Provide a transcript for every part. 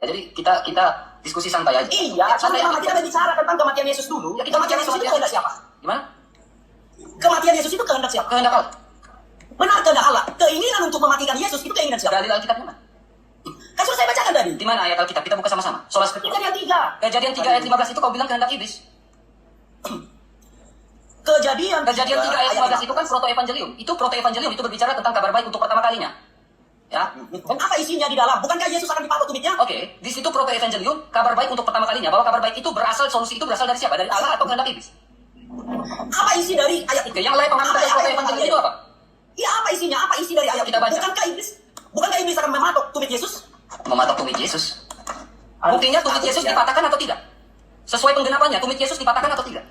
Ya, jadi kita diskusi santai aja. Iya, santai aja. Kita bicara tentang kematian Yesus dulu. Ya, kita kematian Yesus itu kehendak siapa? Gimana? Kematian Yesus itu kehendak siapa? Kehendak Allah. Benar, kehendak Allah. Keinginan untuk mematikan Yesus itu keinginan siapa? Dalil Alkitabnya mana? Kan sudah saya bacakan tadi. Di mana ayat Alkitab? Kita buka sama-sama. Sola Scriptura. Kejadian 3. Kejadian 3 ayat 15 itu kau bilang kehendak iblis. Kejadian 3 ayat 15 itu kan proto-evangelium. Itu proto-evangelium, itu berbicara tentang kabar baik untuk pertama kalinya. Ya. Dan apa isinya di dalam? Bukankah Yesus akan dipatok tumitnya? Oke, di situ proto-evangelium, kabar baik untuk pertama kalinya. Bahwa kabar baik itu solusi itu berasal dari siapa? Dari Allah atau kehendak iblis? Apa isi dari ayat itu? Oke, yang lain penganut dari proto-evangelium itu apa? Iya, apa isinya? Apa isi dari ayat itu? Kita baca. Bukankah iblis akan mematok tumit Yesus? Mematok tumit Yesus. Buktinya tumit Yesus dipatahkan atau tidak? Sesuai penggenapannya, tumit Yesus dipatahkan atau tidak?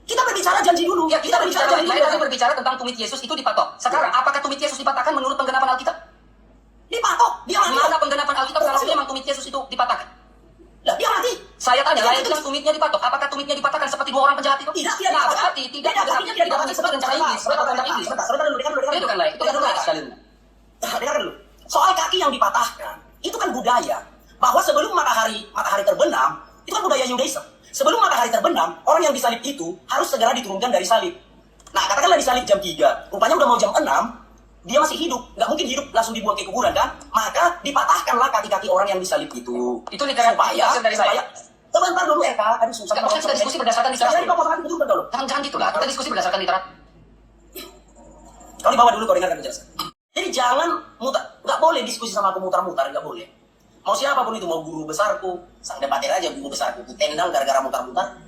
Kita berbicara janji dulu. Ya, kita berbicara tentang tumit Yesus itu dipatok. Sekarang, apakah tumit Yesus dipatahkan menurut penggenapan Alkitab? Dipatok, dia mati. Mana penggenapan Alkitab kalau memang tumit Yesus itu dipatahkan? Lah, dia mati. Saya tanya, lain bilang tumitnya dipatok. Apakah tumitnya dipatahkan seperti 2 orang penjahat itu? Tidak berarti tidak seperti rencana iblis. Sebentar iblis. Itu kan lain. Itu kan lain sekali. Dengarkan dulu. Soal kaki yang dipatahkan, itu kan budaya. Bahwa sebelum matahari terbenam, itu kan budaya Yudaism. Sebelum matahari terbenam, orang yang disalib itu harus segera diturunkan dari salib. Nah, katakanlah disalib jam 3. Rupanya udah mau jam 6, dia masih hidup. Nggak mungkin hidup langsung dibuang ke kuburan, kan? Maka dipatahkanlah kaki-kaki orang yang disalib itu. Itu literal dari saya. Sebentar dulu, Eka. Aduh, susah. Maksudnya kita diskusi berdasarkan literat. Jangan gitu lah. Kita diskusi berdasarkan literat. Kau dibawa dulu, kau dengarkan penjelasan. Jadi jangan mutar. Nggak boleh diskusi sama aku mutar-mutar. Nggak boleh. Mau siapapun itu, mau guru besarku, sang debater aja guru besarku, tendang gara-gara mutar-mutar.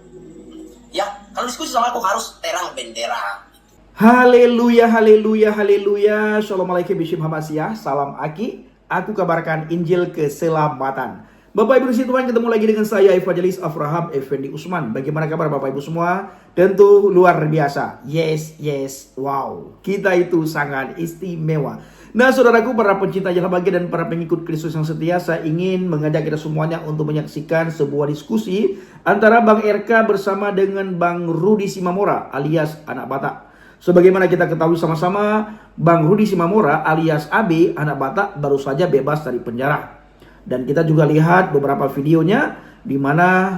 Ya, kalau diskusi sama aku harus terang bendera. Haleluya, haleluya, haleluya. Assalamualaikum Bishim Hamasyah. Salam Aki. Aku kabarkan Injil keselamatan. Bapak Ibu di Tuhan, ketemu lagi dengan saya Evangelis Avraham Effendi Usman. Bagaimana kabar Bapak Ibu semua? Tentu luar biasa. Yes, wow. Kita itu sangat istimewa. Nah, saudaraku, para pencinta jalan bahagia dan para pengikut Kristus yang setia, saya ingin mengajak kita semuanya untuk menyaksikan sebuah diskusi antara Bang RK bersama dengan Bang Rudi Simamora alias Anak Batak. Sebagaimana kita ketahui sama-sama, Bang Rudi Simamora alias AB Anak Batak baru saja bebas dari penjara. Dan kita juga lihat beberapa videonya di mana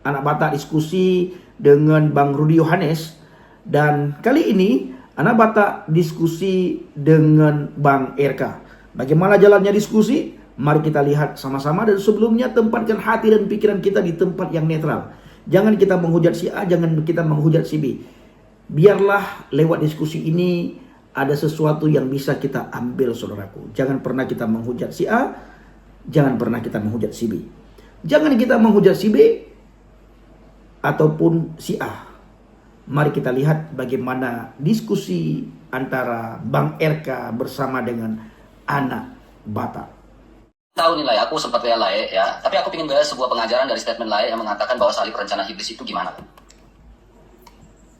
Anak Batak diskusi dengan Bang Rudi Yohanes. Dan kali ini Anak Batak diskusi dengan Bang RK. Bagaimana jalannya diskusi? Mari kita lihat sama-sama. Dan sebelumnya tempatkan hati dan pikiran kita di tempat yang netral. Jangan kita menghujat si A, jangan kita menghujat si B. Biarlah lewat diskusi ini ada sesuatu yang bisa kita ambil, saudaraku. Jangan pernah kita menghujat si A, jangan pernah kita menghujat si B. Jangan kita menghujat si B ataupun si A. Mari kita lihat bagaimana diskusi antara Bang RK bersama dengan Anak Batak. Tahu nih Lai, aku sempat lihat Lai ya. Tapi aku ingin bahas sebuah pengajaran dari statement Lai yang mengatakan bahwa salib rencana iblis itu gimana?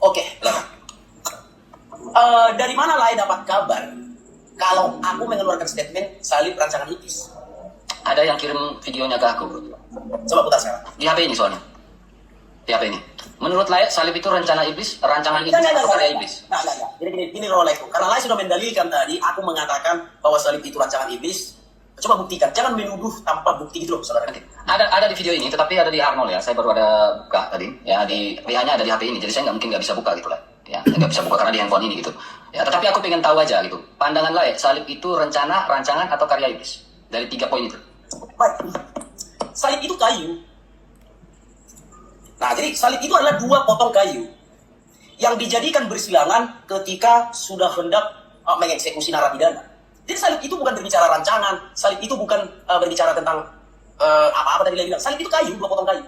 Oke. Dari mana Lai dapat kabar kalau aku mengeluarkan statement salib rancangan iblis? Ada yang kirim videonya ke aku. Coba putar sekarang. Di HP ini soalnya. Di HP ini. Menurut Lai, salib itu rencana iblis, rancangan iblis, atau karya iblis? Nah. Gini Roleko. Karena Lai sudah mendalilkan tadi, aku mengatakan bahwa salib itu rancangan iblis. Coba buktikan. Jangan menuduh tanpa bukti gitu loh, saudara. Okay. Ada di video ini, tetapi ada di Arnold ya. Saya baru ada buka tadi. Ya, di WA-nya ada di HP ini. Jadi saya mungkin nggak bisa buka gitu lah. Ya, nggak bisa buka karena di handphone ini gitu. Ya, tetapi aku pengen tahu aja gitu. Pandangan Lai, salib itu rencana, rancangan, atau karya iblis? Dari 3 poin itu. Baik. Salib itu kayu. Nah, jadi salib itu adalah 2 potong kayu yang dijadikan bersilangan ketika sudah hendak mengeksekusi narapidana. Jadi salib itu bukan berbicara rancangan, salib itu bukan berbicara tentang apa-apa tadi dia bilang. Salib itu kayu, 2 potong kayu.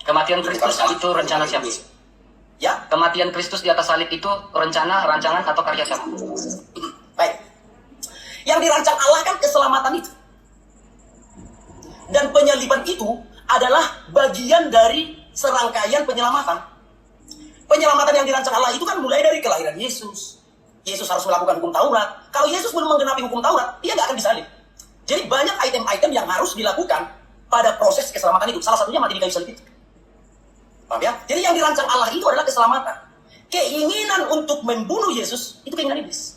Kematian Kristus itu rencana siapa? Ya. Kematian Kristus di atas salib itu rencana, rancangan, atau karya siapa? Baik. Yang dirancang Allah kan keselamatan itu. Dan penyaliban itu adalah bagian dari serangkaian penyelamatan. Penyelamatan yang dirancang Allah itu kan mulai dari kelahiran Yesus. Yesus harus melakukan hukum Taurat. Kalau Yesus belum menggenapi hukum Taurat, dia nggak akan disalib. Jadi banyak item-item yang harus dilakukan pada proses keselamatan itu. Salah satunya mati di kayu salib itu. Paham ya? Jadi yang dirancang Allah itu adalah keselamatan. Keinginan untuk membunuh Yesus itu keinginan iblis.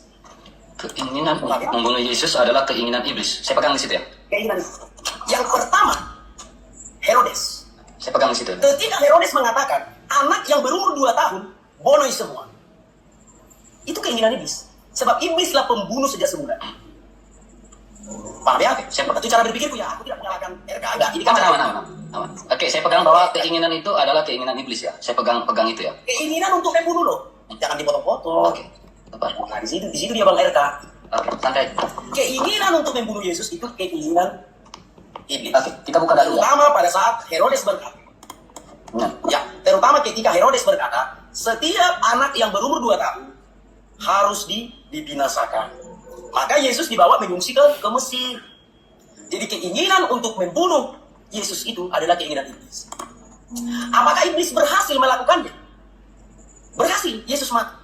Keinginan untuk membunuh Yesus adalah keinginan iblis. Saya pegang di situ ya. Keinginan itu. Yang pertama, pegang di situ. Ketika Herodes mengatakan, anak yang berumur 2 tahun, bonoi semua. Itu keinginan iblis. Sebab iblislah pembunuh sejak semula. Paham ya? Itu cara berpikirku ya. Aku tidak menyalahkan RK. Enggak, ini kan Aman. Oke, saya pegang bahwa keinginan itu adalah keinginan iblis ya. Saya pegang itu ya. keinginan untuk membunuh loh. Jangan dipotong-potong. Oke. Tepat. Nah, di situ dia Bang RK. Oke, santai. Keinginan untuk membunuh Yesus itu keinginan iblis. Oke, kita buka dulu ya. Terutama pada saat Herodes berkata. Ya, terutama ketika Herodes berkata, setiap anak yang berumur 2 tahun harus dibinasakan. Maka Yesus dibawa mengungsi ke Mesir. Jadi keinginan untuk membunuh Yesus itu adalah keinginan iblis. Apakah iblis berhasil melakukannya? Berhasil, Yesus mati.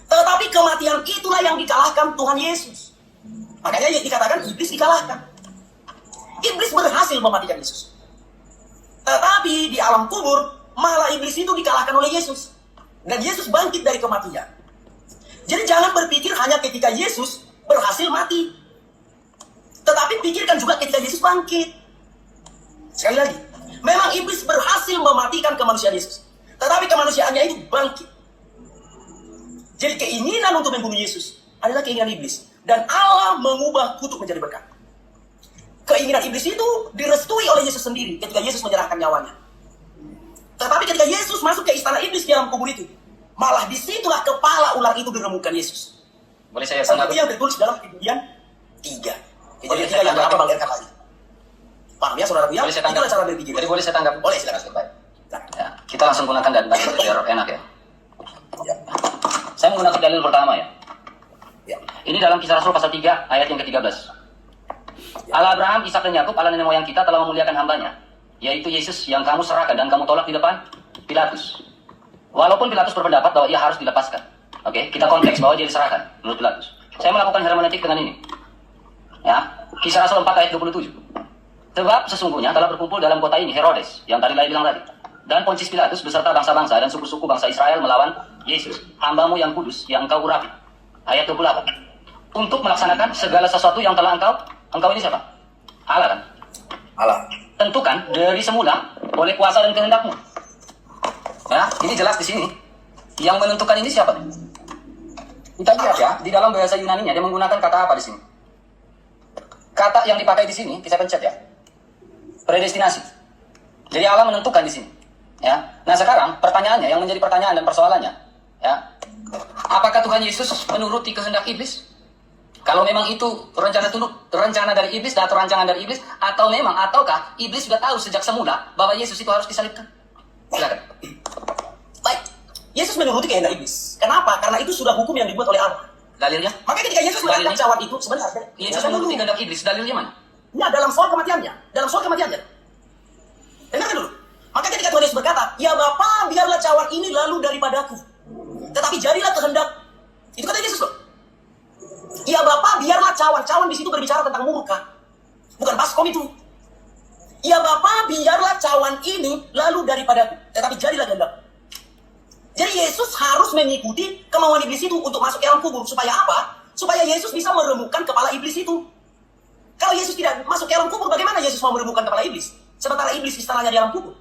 Tetapi kematian itulah yang dikalahkan Tuhan Yesus. Makanya dikatakan iblis dikalahkan. Iblis berhasil mematikan Yesus. Tetapi di alam kubur, malah iblis itu dikalahkan oleh Yesus. Dan Yesus bangkit dari kematian. Jadi jangan berpikir hanya ketika Yesus berhasil mati. Tetapi pikirkan juga ketika Yesus bangkit. Sekali lagi, memang iblis berhasil mematikan kemanusiaan Yesus. Tetapi kemanusiaannya itu bangkit. Jadi keinginan untuk membunuh Yesus adalah keinginan iblis. Dan Allah mengubah kutuk menjadi berkat. Keinginan iblis itu direstui oleh Yesus sendiri ketika Yesus menyerahkan nyawanya. Tetapi ketika Yesus masuk ke istana iblis di dalam kubur itu, malah disitulah kepala ular itu diremukkan Yesus. Boleh saya Seperti tanggapi? yang tertulis dalam Kejadian 3. Boleh Kejadian 3 yang saya apa Bang RK lagi? Paham ya saudara ya? Boleh saya tanggapi? Itulah cara berpikir. Jadi boleh saya tanggapi? Boleh, silakan. Baik. Ya, kita langsung gunakan dalil biar enak ya. Ya. Saya menggunakan dalil pertama ya. Ya. Ini dalam Kisah Rasul pasal 3 ayat yang ke-13. Allah Abraham, Ishak dan Yakub, Allah nenek moyang kita telah memuliakan hambanya, yaitu Yesus yang kamu serahkan dan kamu tolak di depan Pilatus. Walaupun Pilatus berpendapat bahwa ia harus dilepaskan. Oke, kita konteks bahwa dia diserahkan menurut Pilatus. Saya melakukan hermeneutik dengan ini. Ya, Kisah Rasul 4 ayat 27. Sebab sesungguhnya telah berkumpul dalam kota ini Herodes, yang tadi bilang tadi, dan Pontius Pilatus beserta bangsa-bangsa dan suku-suku bangsa Israel melawan Yesus, hambamu yang kudus, yang engkau urapi. Ayat 28. Untuk melaksanakan segala sesuatu yang telah engkau ini siapa? Allah kan? Allah. Tentukan dari semula oleh kuasa dan kehendakmu. Ya, ini jelas di sini. Yang menentukan ini siapa? Kita lihat ya, di dalam bahasa Yunani-nya dia menggunakan kata apa di sini? Kata yang dipakai di sini, bisa pencet ya. Predestinasi. Jadi Allah menentukan di sini. Ya. Nah sekarang pertanyaannya, yang menjadi pertanyaan dan persoalannya, ya, apakah Tuhan Yesus menuruti kehendak iblis? Kalau memang itu rencana dari iblis atau rancangan dari iblis, ataukah iblis sudah tahu sejak semula bahwa Yesus itu harus disalibkan? Silakan. Baik. Yesus menuruti kehendak iblis. Kenapa? Karena itu sudah hukum yang dibuat oleh Allah. Dalilnya? Maka ketika Yesus melihat cawan itu, sebentar. Yesus menuruti kehendak iblis. Dalilnya mana? Ya, dalam soal kematiannya. Dengarkan dulu. Maka ketika Tuhan Yesus berkata, ya Bapa, biarlah cawan ini lalu daripadaku. Tetapi jadilah kehendak. Itu kata Yesus loh. Ya Bapa, biarlah cawan. Cawan di situ berbicara tentang murka. Bukan baskom itu. Ya Bapa, biarlah cawan ini lalu daripadaku. Tetapi jadilah kehendak. Jadi Yesus harus mengikuti kemauan iblis itu untuk masuk ke dalam kubur. Supaya apa? Supaya Yesus bisa meremukkan kepala iblis itu. Kalau Yesus tidak masuk ke dalam kubur, bagaimana Yesus mau meremukkan kepala iblis? Sementara iblis istananya di dalam kubur.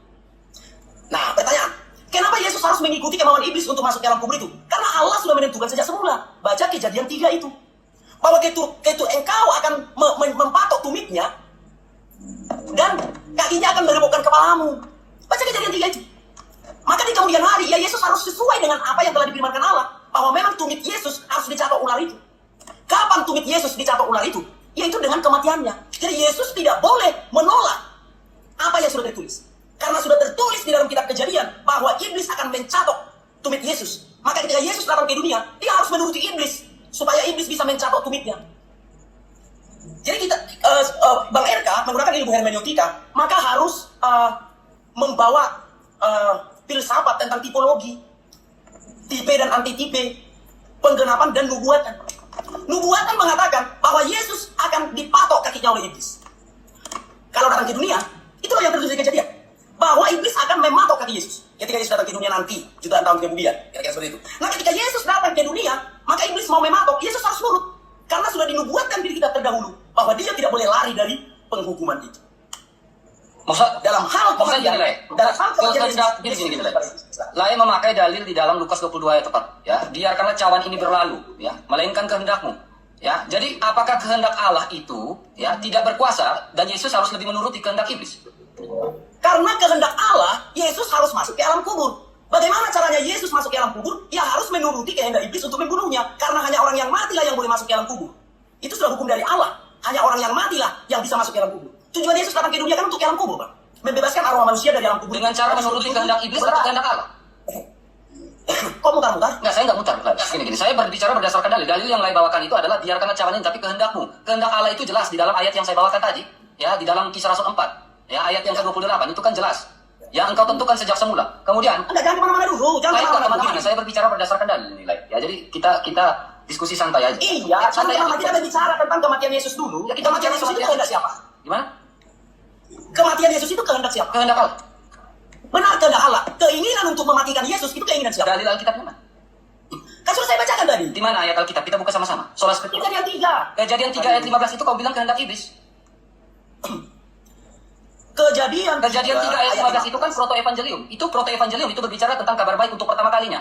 Nah, pertanyaan. Kenapa Yesus harus mengikuti kemauan iblis untuk masuk ke dalam kubur itu? Karena Allah sudah menentukan sejak semula. Baca Kejadian 3 itu. Bahwa ketika engkau akan mempatok tumitnya, dan kakinya akan meremukkan kepalamu. Baca Kejadian 3 itu. Maka di kemudian hari, ya Yesus harus sesuai dengan apa yang telah difirmankan Allah. Bahwa memang tumit Yesus harus dicatok ular itu. Kapan tumit Yesus dicatok ular itu? Yaitu dengan kematiannya. Jadi Yesus tidak boleh menolak apa yang sudah tertulis. Karena sudah tertulis di dalam kitab Kejadian bahwa iblis akan mencatok tumit Yesus. Maka ketika Yesus datang ke dunia, dia harus menuruti iblis supaya iblis bisa mencatok tumitnya. Jadi kita, Bang RK menggunakan ilmu hermeneutika, maka harus membawa filsafat tentang tipologi, tipe dan antitipe, penggenapan dan nubuatan. Nubuatan mengatakan bahwa Yesus akan dipatok kakinya oleh iblis. Kalau datang ke dunia, itulah yang terjadi Kejadian. Bahwa iblis akan mematok kaki Yesus. Ketika Yesus datang ke dunia nanti, jutaan tahun kemudian. Kira-kira seperti itu. Nah ketika Yesus datang ke dunia, maka iblis mau mematok, Yesus harus nurut. Karena sudah dinubuatkan diri kita terdahulu. Bahwa dia tidak boleh lari dari penghukuman itu. Maksud Dalam hal maksudnya kematian, gini, Le. dalam hal kematian Kehendak Yesus, gini, Le. Lae memakai dalil di dalam Lukas 22 ayat tepat, ya. Biarkanlah cawan ini berlalu, ya, melainkan kehendakmu. Ya, jadi apakah kehendak Allah itu ya tidak berkuasa dan Yesus harus lebih menuruti kehendak iblis? Karena kehendak Allah, Yesus harus masuk ke alam kubur. Bagaimana caranya Yesus masuk ke alam kubur? Ya harus menuruti kehendak iblis untuk membunuhnya. Karena hanya orang yang matilah yang boleh masuk ke alam kubur. Itu sudah hukum dari Allah. Hanya orang yang matilah yang bisa masuk ke alam kubur. Tujuan Yesus datang ke dunia kan untuk ke alam kubur, Pak. Membebaskan arwah manusia dari alam kubur. Dengan cara menuruti kehendak iblis atau kehendak Allah? Kok mutar-mutar? Enggak, saya enggak mutar. Gini, saya berbicara berdasarkan dalil. Dalil yang Lai bawakan itu adalah biarkanlah cawan ini tapi kehendakmu. Kehendak Allah itu jelas di dalam ayat yang saya bawakan tadi. Ya, di dalam Kisah Rasul 4. Ya, ayat yang ke-28 itu kan jelas. Yang engkau tentukan sejak semula. Kemudian, Enggak, jangan kemana-mana dulu. Jangan Lai kemana-mana kemana-mana. dulu. Saya berbicara berdasarkan dalil ini, Lai. Ya, jadi kita diskusi santai aja. Iya, santai sama aja. kita berbicara tentang kematian Yesus dulu. Ya, kita Kematian bicara Yesus itu kematian. kehendak siapa? Gimana? Kematian Yesus itu kehendak siapa? Kehendak Allah. Benar, kehendak Allah. Keinginan untuk mematikan Yesus itu keinginan siapa? Dalil Alkitab mana? Kan sudah saya bacakan tadi. Di mana ayat Alkitab? Kita buka sama-sama. Sola Scriptura. Kejadian 3. Kejadian 3 ayat 15 itu kau bilang kehendak iblis. Kejadian 3 ayat 15 itu kan proto-evangelium. Itu proto-evangelium itu berbicara tentang kabar baik untuk pertama kalinya.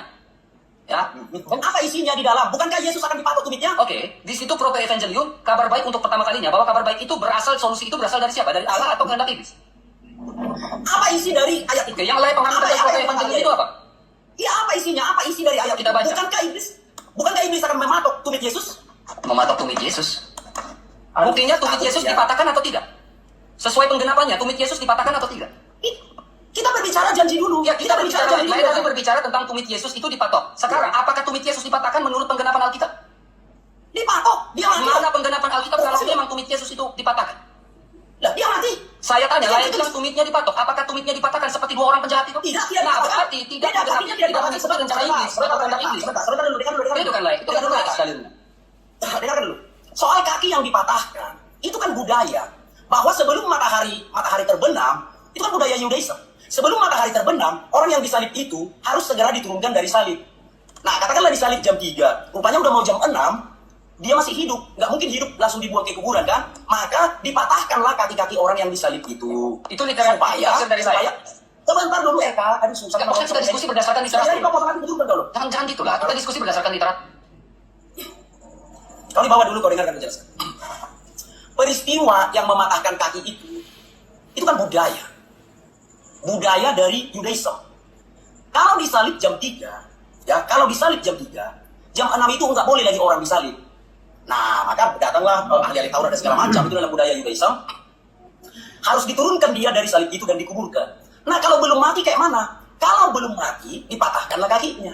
Ya. Dan apa isinya di dalam? Bukankah Yesus akan dipatok tumitnya? Oke, di situ proto-evangelium, kabar baik untuk pertama kalinya. Bahwa kabar baik itu solusi itu berasal dari siapa? Dari Allah atau kehendak iblis? Apa isi dari ayat itu? Oke, yang lain pengaruh Apa dari yang proto-evangelium itu apa? Iya, apa isinya? Apa isi dari ayat Kita itu? baca. Bukankah iblis akan mematok tumit Yesus? Mematok tumit Yesus. Buktinya tumit Yesus dipatahkan atau tidak? Sesuai penggenapannya, tumit Yesus dipatahkan atau tidak? Kita berbicara janji dulu. Ya, kita berbicara, janji Lai dulu. tadi berbicara tentang tumit Yesus itu dipatok. Sekarang, apakah tumit Yesus dipatahkan menurut penggenapan Alkitab? Dipatok. Dia mati. Mana penggenapan Alkitab kalau memang tumit Yesus itu dipatahkan? Lah, dia mati. Saya tanya, Tidak, Lai tidak. bilang tumitnya dipatok. Apakah tumitnya dipatahkan seperti 2 orang penjahat itu? Tidak, Nah, dipatahkan. berarti tidak berarti tidak mengikuti rencana iblis, atau kehendak iblis. Sebentar dulu, dengar dulu. Itu kan, Lai. Itu kan Dengar jelas dalilnya. Dengarkan dulu. Soal kaki yang dipatahkan, itu kan budaya. Bahwa sebelum matahari terbenam, itu kan budaya Yudaism. Sebelum matahari terbenam, orang yang disalib itu harus segera diturunkan dari salib. Nah, katakanlah disalib jam 3, rupanya udah mau jam 6, dia masih hidup. Nggak mungkin hidup langsung dibuang ke kuburan kan? Maka dipatahkanlah kaki-kaki orang yang disalib itu. Itu literal Supaya, dari saya. sebentar dulu Eka, aduh susah. Ya, maksudnya kita diskusi berdasarkan literatur. Jadi kau potong aku dulu dulu. Jangan gitulah. Kita diskusi berdasarkan literatur. Kau di bawah dulu, kau dengarkan penjelasan. Peristiwa yang mematahkan kaki itu kan budaya. Budaya dari Yudaism. Kalau disalib jam 3, ya, kalau disalib jam 3, jam 6 itu nggak boleh lagi orang disalib. Nah, maka datanglah ahli-ahli Taurat dan segala macam, itu adalah budaya Yudaism. Harus diturunkan dia dari salib itu dan dikuburkan. Nah, kalau belum mati kayak mana? Kalau belum mati, dipatahkanlah kakinya.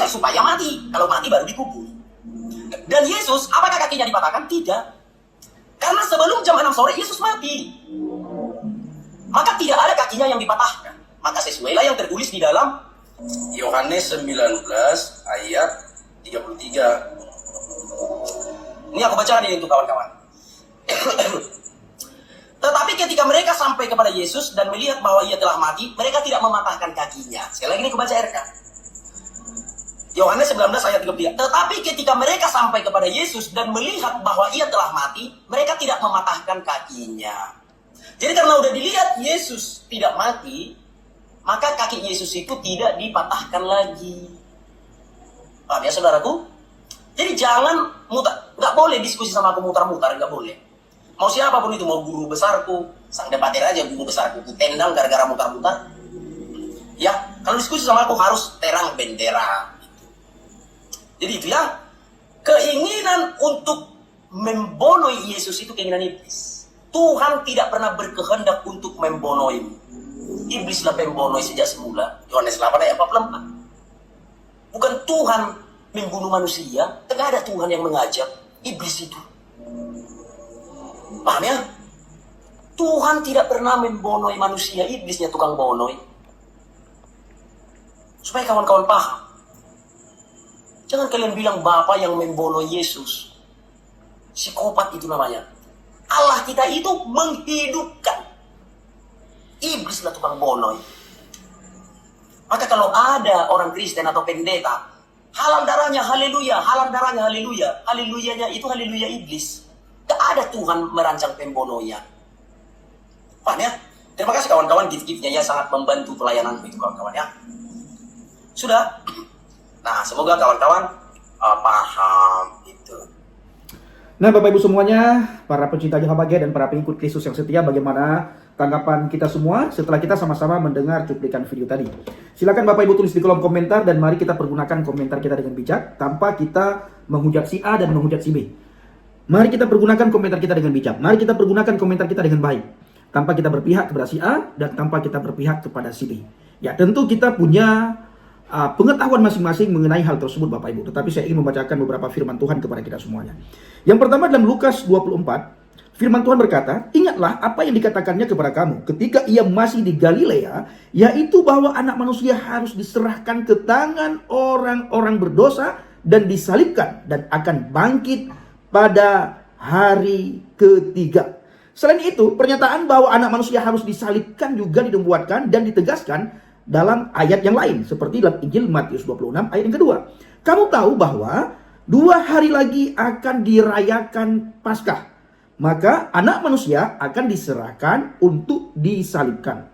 Supaya mati. Kalau mati baru dikubur. Dan Yesus, apakah kakinya dipatahkan? Tidak. Karena sebelum jam 6 sore, Yesus mati. Maka tidak ada kakinya yang dipatahkan. Maka sesuailah yang tertulis di dalam Yohanes 19 ayat 33. Ini aku baca nih untuk kawan-kawan. Tetapi ketika mereka sampai kepada Yesus dan melihat bahwa ia telah mati, mereka tidak mematahkan kakinya. Sekali lagi ini aku baca RK. Yohanes 19 ayat 33. Tetapi ketika mereka sampai kepada Yesus dan melihat bahwa ia telah mati, mereka tidak mematahkan kakinya. Jadi karena udah dilihat Yesus tidak mati, maka kaki Yesus itu tidak dipatahkan lagi. Paham ya saudaraku? Jadi jangan mutar, nggak boleh diskusi sama aku mutar-mutar, nggak boleh. Mau siapapun itu, mau guru besarku, sang debater aja guru besarku, ku tendang gara-gara mutar-mutar. Ya, kalau diskusi sama aku harus terang bendera. Jadi itu ya, keinginan untuk membonoi Yesus itu keinginan iblis. Tuhan tidak pernah berkehendak untuk membonoi. Iblislah pembonoi sejak semula. Yohanes 8 ayat 44. Bukan Tuhan membunuh manusia, tidak ada Tuhan yang mengajak iblis itu. Paham ya? Tuhan tidak pernah membonoi manusia, iblisnya tukang bonoi. Supaya kawan-kawan paham. Jangan kalian bilang Bapa yang membonoi Yesus. Psikopat itu namanya. Allah kita itu menghidupkan. Iblislah tukang bonoi. Maka kalau ada orang Kristen atau pendeta, halal darahnya haleluya, halal darahnya haleluya. Haleluyanya itu haleluya iblis. Tidak ada Tuhan merancang pembonoian. Paham ya? Terima kasih kawan-kawan, gift-giftnya ya sangat membantu pelayananku itu kawan-kawan ya. Sudah? Nah, semoga kawan-kawan paham itu. Nah, Bapak Ibu semuanya, para pencinta Jehovah dan para pengikut Kristus yang setia, bagaimana tanggapan kita semua setelah kita sama-sama mendengar cuplikan video tadi? Silakan Bapak Ibu tulis di kolom komentar, dan mari kita pergunakan komentar kita dengan bijak tanpa kita menghujat si A dan menghujat si B. Mari kita pergunakan komentar kita dengan bijak. Mari kita pergunakan komentar kita dengan baik, tanpa kita berpihak kepada si A dan tanpa kita berpihak kepada si B. Ya, tentu kita punya pengetahuan masing-masing mengenai hal tersebut Bapak Ibu. Tetapi saya ingin membacakan beberapa firman Tuhan kepada kita semuanya. Yang pertama dalam Lukas 24, firman Tuhan berkata, "Ingatlah apa yang dikatakannya kepada kamu ketika ia masih di Galilea, yaitu bahwa anak manusia harus diserahkan ke tangan orang-orang berdosa dan disalibkan dan akan bangkit pada hari ketiga." Selain itu, pernyataan bahwa anak manusia harus disalibkan juga dibuatkan dan ditegaskan dalam ayat yang lain, seperti dalam Injil Matius 26 ayat yang kedua. Kamu tahu bahwa 2 hari lagi akan dirayakan Paskah, maka anak manusia akan diserahkan untuk disalibkan.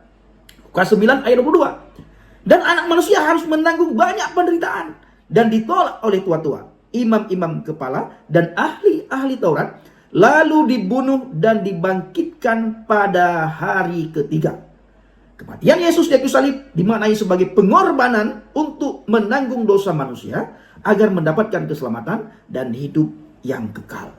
Lukas 9 ayat 22. Dan anak manusia harus menanggung banyak penderitaan dan ditolak oleh tua-tua, imam-imam kepala dan ahli-ahli Taurat, lalu dibunuh dan dibangkitkan pada hari ketiga. Kematian Yesus di kayu salib dimaknai sebagai pengorbanan untuk menanggung dosa manusia agar mendapatkan keselamatan dan hidup yang kekal.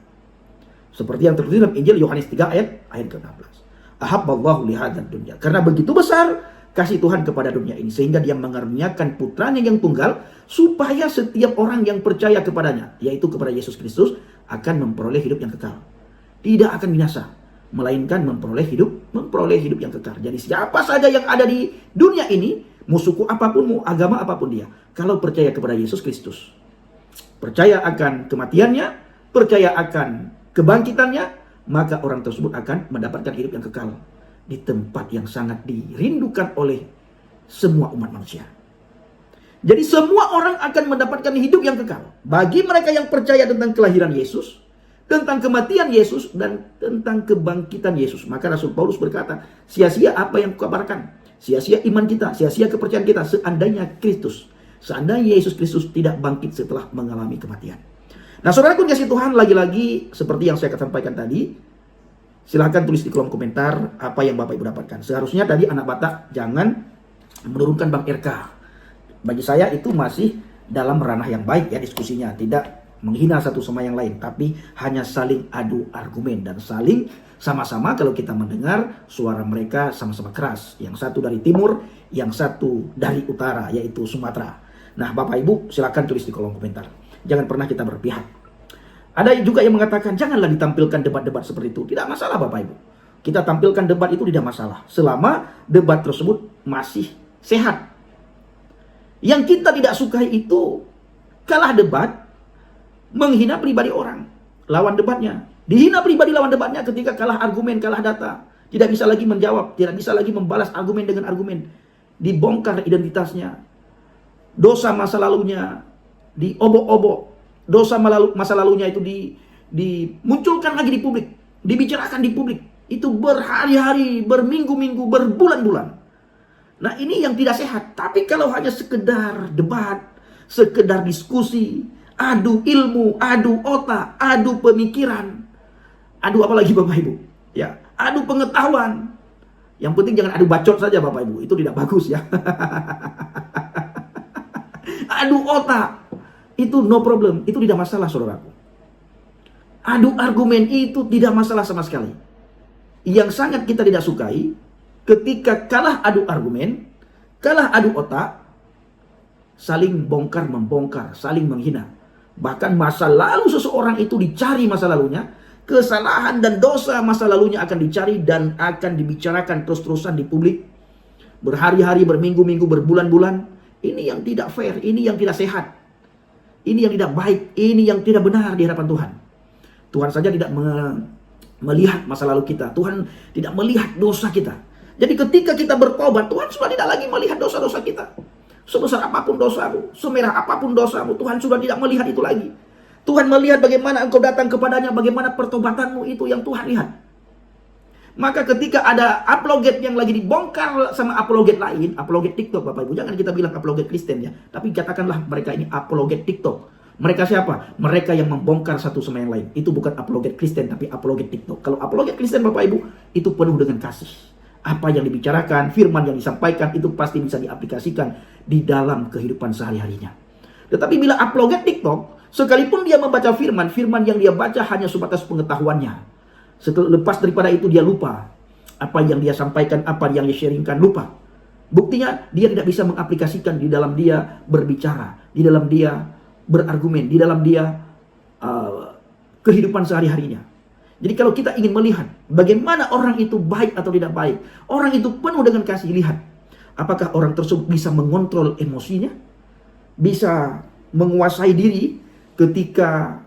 Seperti yang tertulis dalam Injil Yohanes 3 ayat ke-16. Ahabballahu lihadzal dunya. Karena begitu besar kasih Tuhan kepada dunia ini sehingga Dia mengaruniakan putranya yang tunggal supaya setiap orang yang percaya kepadanya, yaitu kepada Yesus Kristus, akan memperoleh hidup yang kekal. Tidak akan binasa, melainkan memperoleh hidup yang kekal. Jadi siapa saja yang ada di dunia ini, mau suku apapun, mau agama apapun dia, kalau percaya kepada Yesus Kristus, percaya akan kematiannya, percaya akan kebangkitannya, maka orang tersebut akan mendapatkan hidup yang kekal di tempat yang sangat dirindukan oleh semua umat manusia. Jadi semua orang akan mendapatkan hidup yang kekal bagi mereka yang percaya tentang kelahiran Yesus, tentang kematian Yesus, dan tentang kebangkitan Yesus. Maka Rasul Paulus berkata, sia-sia apa yang kukabarkan, sia-sia iman kita, sia-sia kepercayaan kita seandainya Yesus Kristus tidak bangkit setelah mengalami kematian. Nah, saudaraku kasih Tuhan, lagi-lagi seperti yang saya sampaikan tadi, silahkan tulis di kolom komentar apa yang Bapak Ibu dapatkan. Seharusnya tadi anak Batak jangan menurunkan Bang RK. Bagi saya itu masih dalam ranah yang baik ya diskusinya, tidak menghina satu sama yang lain, tapi hanya saling adu argumen dan saling sama-sama kalau kita mendengar suara mereka sama-sama keras. Yang satu dari timur, yang satu dari utara, yaitu Sumatera. Nah, Bapak Ibu silakan tulis di kolom komentar. Jangan pernah kita berpihak. Ada juga yang mengatakan janganlah ditampilkan debat-debat seperti itu. Tidak masalah Bapak Ibu. Kita tampilkan debat itu tidak masalah, selama debat tersebut masih sehat. Yang kita tidak sukai itu kalah debat, menghina pribadi orang, lawan debatnya. Dihina pribadi lawan debatnya ketika kalah argumen, kalah data. Tidak bisa lagi menjawab, tidak bisa lagi membalas argumen dengan argumen. Dibongkar identitasnya. Dosa masa lalunya diobok-obok. Dosa masa lalunya itu dimunculkan lagi di publik. Dibicarakan di publik. Itu berhari-hari, berminggu-minggu, berbulan-bulan. Nah, ini yang tidak sehat. Tapi kalau hanya sekedar debat, sekedar diskusi, adu ilmu, adu otak, adu pemikiran, adu apa lagi Bapak Ibu? Ya, adu pengetahuan. Yang penting jangan adu bacot saja Bapak Ibu, itu tidak bagus ya. Adu otak, itu no problem, itu tidak masalah saudaraku. Adu argumen itu tidak masalah sama sekali. Yang sangat kita tidak sukai, ketika kalah adu argumen, kalah adu otak, saling bongkar-membongkar, saling menghina. Bahkan masa lalu seseorang itu dicari masa lalunya, kesalahan dan dosa masa lalunya akan dicari dan akan dibicarakan terus-terusan di publik. Berhari-hari, berminggu-minggu, berbulan-bulan. Ini yang tidak fair, ini yang tidak sehat. Ini yang tidak baik, ini yang tidak benar di hadapan Tuhan. Tuhan saja tidak melihat masa lalu kita. Tuhan tidak melihat dosa kita. Jadi ketika kita bertobat, Tuhan sudah tidak lagi melihat dosa-dosa kita. Sebesar apapun dosamu, semerah apapun dosamu, Tuhan sudah tidak melihat itu lagi. Tuhan melihat bagaimana engkau datang kepadanya, bagaimana pertobatanmu itu yang Tuhan lihat. Maka ketika ada apologet yang lagi dibongkar sama apologet lain, apologet TikTok Bapak Ibu, jangan kita bilang apologet Kristen ya, tapi katakanlah mereka ini apologet TikTok. Mereka siapa? Mereka yang membongkar satu sama yang lain. Itu bukan apologet Kristen, tapi apologet TikTok. Kalau apologet Kristen Bapak Ibu, itu penuh dengan kasih. Apa yang dibicarakan, firman yang disampaikan, itu pasti bisa diaplikasikan di dalam kehidupan sehari-harinya. Tetapi bila apologet TikTok, sekalipun dia membaca firman, firman yang dia baca hanya sebatas pengetahuannya. Lepas daripada itu dia lupa apa yang dia sampaikan, apa yang dia sharingkan, lupa. Buktinya dia tidak bisa mengaplikasikan di dalam dia berbicara, di dalam dia berargumen, di dalam dia kehidupan sehari-harinya. Jadi kalau kita ingin melihat bagaimana orang itu baik atau tidak baik, orang itu penuh dengan kasih, lihat apakah orang tersebut bisa mengontrol emosinya, bisa menguasai diri ketika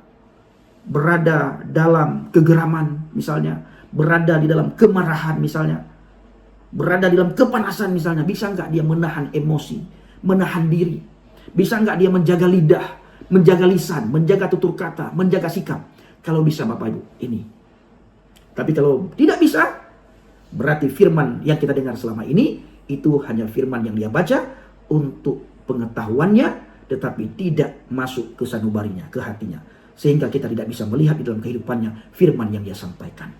berada dalam kegeraman misalnya, berada di dalam kemarahan misalnya, berada di dalam kepanasan misalnya, bisa nggak dia menahan emosi, menahan diri, bisa nggak dia menjaga lidah, menjaga lisan, menjaga tutur kata, menjaga sikap. Kalau bisa Bapak Ibu, ini. Tapi kalau tidak bisa, berarti firman yang kita dengar selama ini itu hanya firman yang dia baca untuk pengetahuannya, tetapi tidak masuk ke sanubarinya, ke hatinya. Sehingga kita tidak bisa melihat di dalam kehidupannya firman yang dia sampaikan.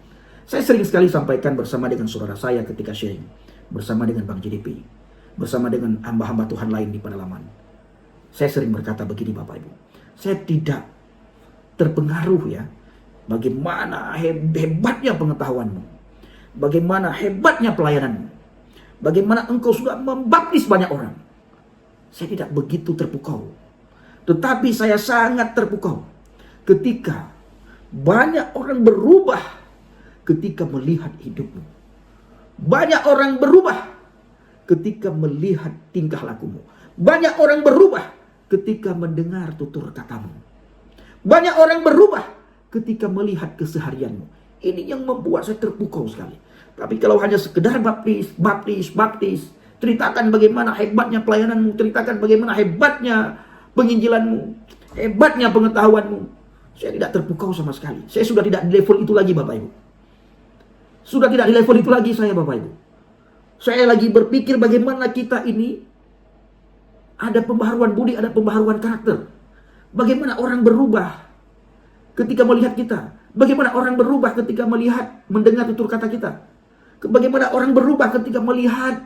Saya sering sekali sampaikan bersama dengan saudara saya ketika sharing, bersama dengan Bang JDP, bersama dengan hamba-hamba Tuhan lain di pedalaman. Saya sering berkata begini Bapak Ibu, saya tidak terpengaruh ya, bagaimana hebatnya pengetahuanmu, bagaimana hebatnya pelayananmu, bagaimana engkau sudah membaptis banyak orang. Saya tidak begitu terpukau, tetapi saya sangat terpukau ketika banyak orang berubah ketika melihat hidupmu. Banyak orang berubah ketika melihat tingkah lakumu. Banyak orang berubah ketika mendengar tutur katamu. Banyak orang berubah ketika melihat keseharianmu. Ini yang membuat saya terpukau sekali. Tapi kalau hanya sekedar baptis, ceritakan bagaimana hebatnya pelayananmu, ceritakan bagaimana hebatnya penginjilanmu, hebatnya pengetahuanmu, saya tidak terpukau sama sekali. Saya sudah tidak di level itu lagi Bapak Ibu. Sudah tidak di level itu lagi saya Bapak Ibu. Saya lagi berpikir bagaimana kita ini ada pembaharuan budi, ada pembaharuan karakter. Bagaimana orang berubah ketika melihat kita. Bagaimana orang berubah ketika melihat, mendengar tutur kata kita. Bagaimana orang berubah ketika melihat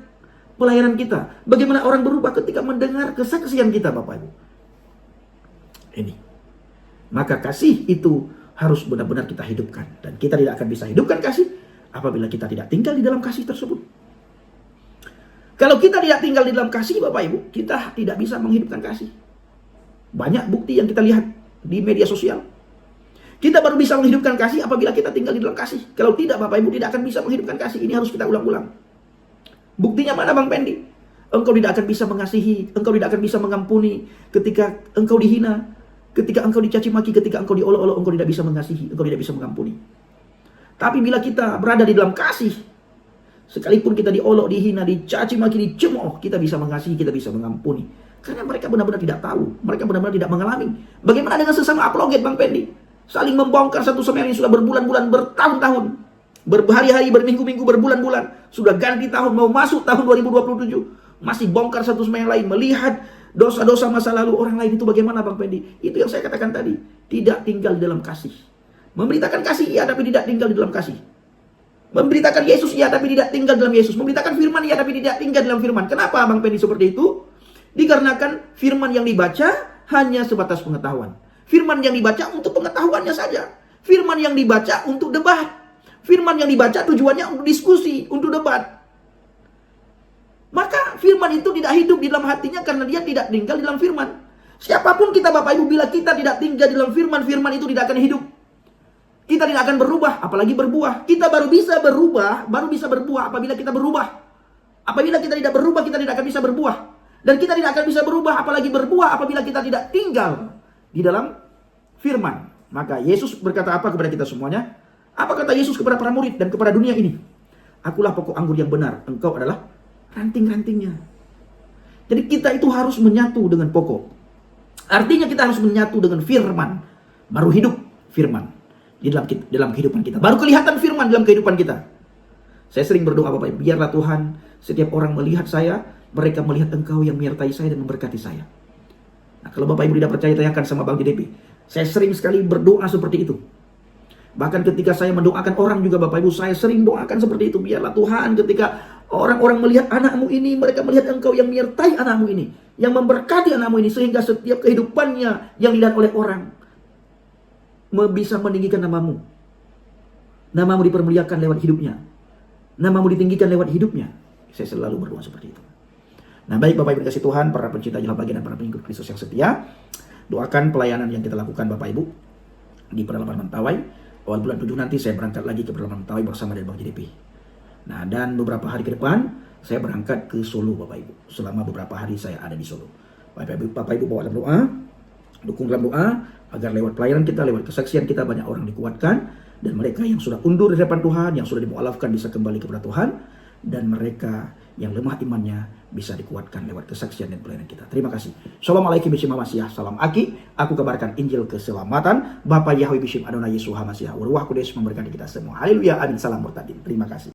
pelayanan kita. Bagaimana orang berubah ketika mendengar kesaksian kita Bapak Ibu. Ini. Maka kasih itu harus benar-benar kita hidupkan. Dan kita tidak akan bisa hidupkan kasih apabila kita tidak tinggal di dalam kasih tersebut. Kalau kita tidak tinggal di dalam kasih Bapak Ibu, kita tidak bisa menghidupkan kasih. Banyak bukti yang kita lihat di media sosial. Kita baru bisa menghidupkan kasih apabila kita tinggal di dalam kasih. Kalau tidak Bapak Ibu tidak akan bisa menghidupkan kasih. Ini harus kita ulang-ulang. Buktinya mana Bang Pendi? Engkau tidak akan bisa mengasihi, engkau tidak akan bisa mengampuni ketika engkau dihina, ketika engkau dicaci maki, ketika engkau diolok-olok, engkau tidak bisa mengasihi, engkau tidak bisa mengampuni. Tapi bila kita berada di dalam kasih, sekalipun kita diolok, dihina, dicaci maki, dicemooh, kita bisa mengasihi, kita bisa mengampuni. Karena mereka benar-benar tidak tahu, mereka benar-benar tidak mengalami. Bagaimana dengan sesama apologet Bang Pendi? Saling membongkar satu sama lain sudah berbulan-bulan, bertahun-tahun, berhari-hari, berminggu-minggu, berbulan-bulan. Sudah ganti tahun, mau masuk tahun 2027. Masih bongkar satu sama yang lain, melihat dosa-dosa masa lalu orang lain. Itu bagaimana Bang Pendi? Itu yang saya katakan tadi. Tidak tinggal di dalam kasih. Memberitakan kasih iya, tapi tidak tinggal di dalam kasih. Memberitakan Yesus iya, tapi tidak tinggal dalam Yesus. Memberitakan firman iya, tapi tidak tinggal dalam firman. Kenapa Bang Pendi seperti itu? Dikarenakan firman yang dibaca hanya sebatas pengetahuan. Firman yang dibaca untuk pengetahuannya saja. Firman yang dibaca untuk debat. Firman yang dibaca tujuannya untuk diskusi, untuk debat. Maka firman itu tidak hidup di dalam hatinya karena dia tidak tinggal di dalam firman. Siapapun kita Bapak Ibu, bila kita tidak tinggal di dalam firman, firman itu tidak akan hidup. Kita tidak akan berubah, apalagi berbuah. Kita baru bisa berubah, baru bisa berbuah apabila kita berubah. Apabila kita tidak berubah, kita tidak akan bisa berbuah. Dan kita tidak akan bisa berubah, apalagi berbuah apabila kita tidak tinggal di dalam firman. Maka Yesus berkata apa kepada kita semuanya? Apa kata Yesus kepada para murid dan kepada dunia ini? Akulah pokok anggur yang benar, engkau adalah ranting-rantingnya. Jadi kita itu harus menyatu dengan pokok. Artinya kita harus menyatu dengan firman. Baru hidup firman di dalam kehidupan kita. Baru kelihatan firman dalam kehidupan kita. Saya sering berdoa Bapak Ibu, biarlah Tuhan setiap orang melihat saya, mereka melihat Engkau yang menyertai saya dan memberkati saya. Nah, kalau Bapak Ibu tidak percaya, tanyakan sama Bang JDP. Saya sering sekali berdoa seperti itu. Bahkan ketika saya mendoakan orang juga Bapak Ibu, saya sering doakan seperti itu. Biarlah Tuhan ketika orang-orang melihat anakmu ini, mereka melihat Engkau yang menyertai anakmu ini, yang memberkati anakmu ini, sehingga setiap kehidupannya yang dilihat oleh orang bisa meninggikan namamu. Namamu dipermuliakan lewat hidupnya. Namamu ditinggikan lewat hidupnya. Saya selalu berdoa seperti itu. Nah, baik Bapak Ibu dikasih Tuhan, para pencinta jala bagian dan para pengikut Kristus yang setia, doakan pelayanan yang kita lakukan Bapak Ibu di pedalaman Mentawai. Awal bulan 7 nanti saya berangkat lagi ke pedalaman Mentawai bersama dengan Bang JDP. Nah, dan beberapa hari ke depan saya berangkat ke Solo Bapak Ibu. Selama beberapa hari saya ada di Solo. Bapak Ibu bawa dalam doa, dukung dalam doa agar lewat pelayanan kita, lewat kesaksian kita banyak orang dikuatkan, dan mereka yang sudah undur di hadapan Tuhan, yang sudah dimualafkan bisa kembali kepada Tuhan, dan mereka yang lemah imannya bisa dikuatkan lewat kesaksian dan pelayanan kita. Terima kasih. Assalamualaikum Bishim Hamasiah. Salam Aki. Aku kabarkan Injil keselamatan. Bapak Yahweh Bishim Adonai Yesus Hamasiah. Waruah Kudus memberkati kita semua. Haleluya. Amin. Salam murtadin. Terima kasih.